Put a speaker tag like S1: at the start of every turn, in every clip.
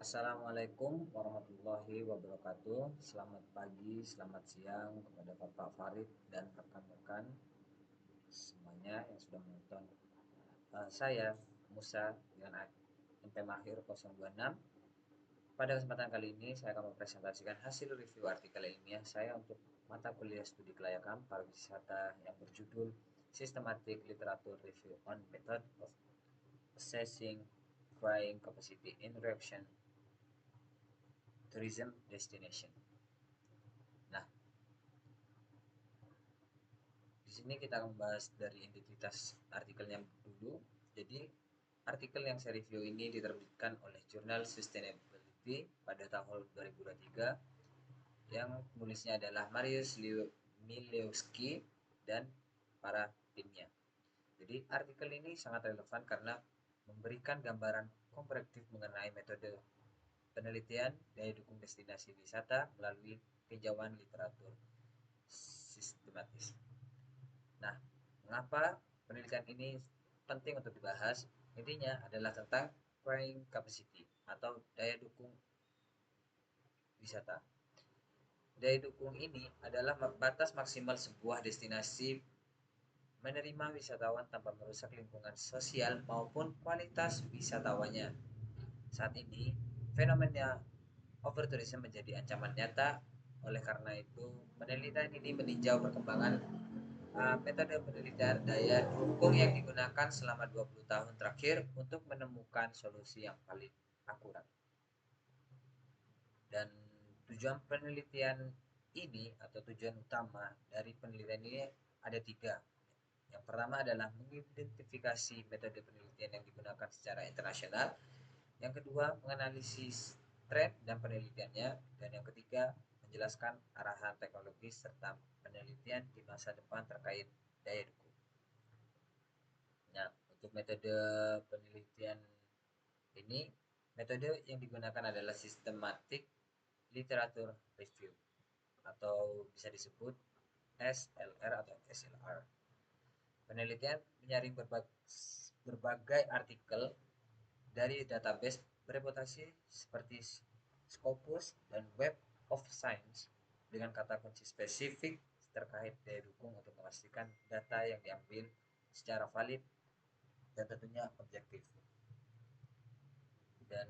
S1: Assalamualaikum warahmatullahi wabarakatuh. Selamat pagi, selamat siang kepada Bapak Farid dan rekan-rekan semuanya yang sudah menonton. Saya Musa dengan NP Mahir 026. Pada kesempatan kali ini saya akan mempresentasikan hasil review artikel ilmiah saya untuk mata kuliah studi kelayakan pariwisata yang berjudul Systematic Literature Review on Method of Assessing Crying Capacity in Reaction Tourism Destination. Nah, di sini kita akan membahas dari identitas artikelnya dulu. Jadi, artikel yang saya review ini diterbitkan oleh jurnal Sustainability pada tahun 2023 yang penulisnya adalah Mariusz Milewski dan para timnya. Jadi, artikel ini sangat relevan karena memberikan gambaran komparatif mengenai metode penelitian daya dukung destinasi wisata melalui tinjauan literatur sistematis. Nah, mengapa penelitian ini penting untuk dibahas? Intinya adalah tentang carrying capacity atau daya dukung wisata. Daya dukung ini adalah batas maksimal sebuah destinasi menerima wisatawan tanpa merusak lingkungan sosial maupun kualitas wisatawannya. Saat ini, fenomena overtourism menjadi ancaman nyata. Oleh karena itu, penelitian ini meninjau perkembangan metode penelitian daya dukung yang digunakan selama 20 tahun terakhir untuk menemukan solusi yang paling akurat. Dan tujuan penelitian ini atau tujuan utama dari penelitian ini ada tiga. Yang pertama adalah mengidentifikasi metode penelitian yang digunakan secara internasional. Yang kedua, menganalisis tren dan penelitiannya. Dan yang ketiga, menjelaskan arahan teknologi serta penelitian di masa depan terkait daya dukung. Nah, untuk metode penelitian ini, metode yang digunakan adalah systematic literature review atau bisa disebut SLR atau SLR. Penelitian menyaring berbagai artikel dari database bereputasi seperti Scopus dan Web of Science dengan kata kunci spesifik terkait daya dukung untuk memastikan data yang diambil secara valid dan tentunya objektif. Dan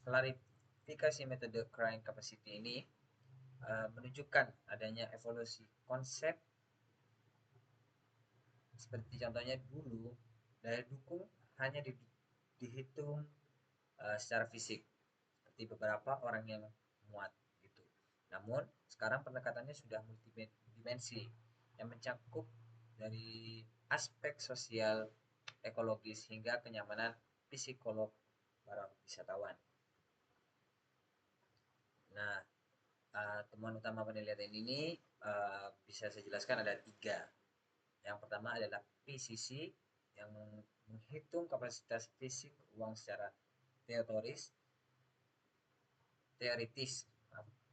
S1: klarifikasi metode carrying capacity ini menunjukkan adanya evolusi konsep seperti contohnya dulu daya dukung hanya dihitung secara fisik seperti beberapa orang yang muat gitu. Namun sekarang pendekatannya sudah multidimensi yang mencakup dari aspek sosial, ekologis hingga kenyamanan psikolog para wisatawan. Nah, temuan utama penelitian ini bisa saya jelaskan ada tiga. Yang pertama adalah PCC yang menghitung kapasitas fisik uang secara teoritis.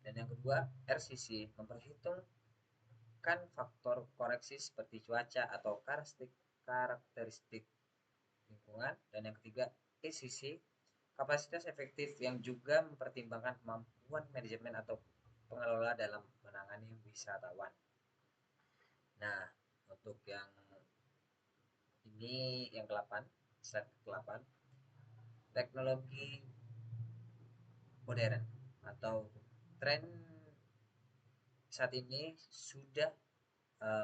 S1: Dan yang kedua, RCC memperhitungkan faktor koreksi seperti cuaca atau karakteristik lingkungan. Dan yang ketiga, ACC kapasitas efektif yang juga mempertimbangkan kemampuan manajemen atau pengelola dalam menangani wisatawan. Nah, untuk yang ini yang ke-8, slide ke-8, teknologi modern atau tren saat ini sudah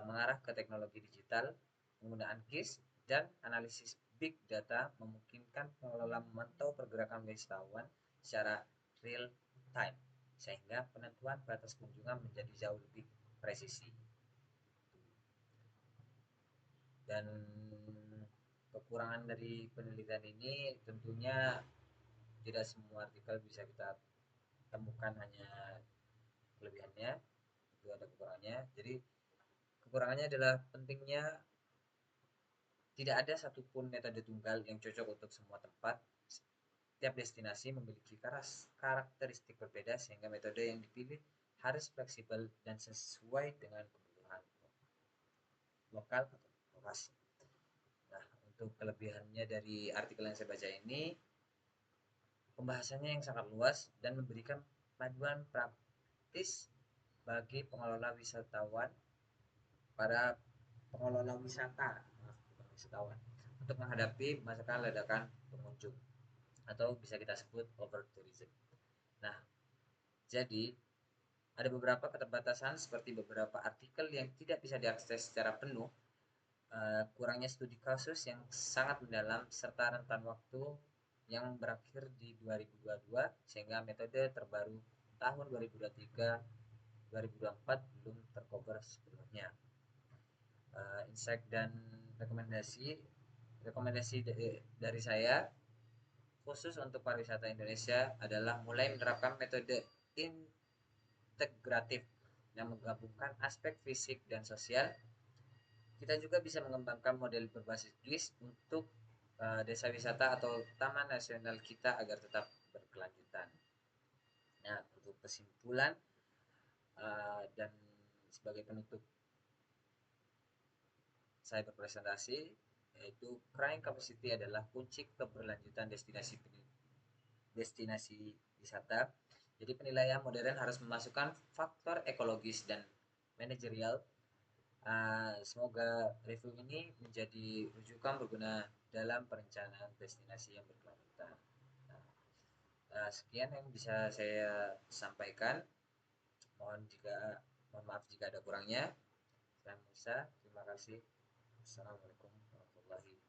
S1: mengarah ke teknologi digital, penggunaan GIS dan analisis big data memungkinkan pengelola memantau pergerakan wisatawan secara real time sehingga penentuan batas kunjungan menjadi jauh lebih presisi. Dan kekurangan dari penelitian ini tentunya tidak semua artikel bisa kita temukan hanya kelebihannya, itu ada kekurangannya. Jadi kekurangannya adalah pentingnya tidak ada satupun metode tunggal yang cocok untuk semua tempat. Setiap destinasi memiliki karakteristik berbeda sehingga metode yang dipilih harus fleksibel dan sesuai dengan kebutuhan lokal atau lokasi. Nah, untuk kelebihannya dari artikel yang saya baca ini, Pembahasannya yang sangat luas dan memberikan panduan praktis bagi pengelola wisatawan, para pengelola wisata, bukan wisatawan, untuk menghadapi masalah ledakan pengunjung atau bisa kita sebut over tourism. Nah, jadi ada beberapa keterbatasan seperti beberapa artikel yang tidak bisa diakses secara penuh, kurangnya studi kasus yang sangat mendalam, serta rentan waktu yang berakhir di 2022 sehingga metode terbaru tahun 2023 2024 belum tercover sepenuhnya. Insight dan rekomendasi rekomendasi dari saya khusus untuk pariwisata Indonesia adalah mulai menerapkan metode integratif yang menggabungkan aspek fisik dan sosial. Kita juga bisa mengembangkan model berbasis GIS untuk desa wisata atau taman nasional kita agar tetap berkelanjutan. Nah, untuk kesimpulan dan sebagai penutup saya berpresentasi, yaitu crying capacity adalah kunci keberlanjutan destinasi wisata. Jadi penilaian modern harus memasukkan faktor ekologis dan manajerial. Semoga review ini menjadi rujukan berguna dalam perencanaan destinasi yang berkelanjutan. Sekian yang bisa saya sampaikan. Mohon maaf jika ada kurangnya. Saya Musa, terima kasih. Assalamualaikum warahmatullahi wabarakatuh.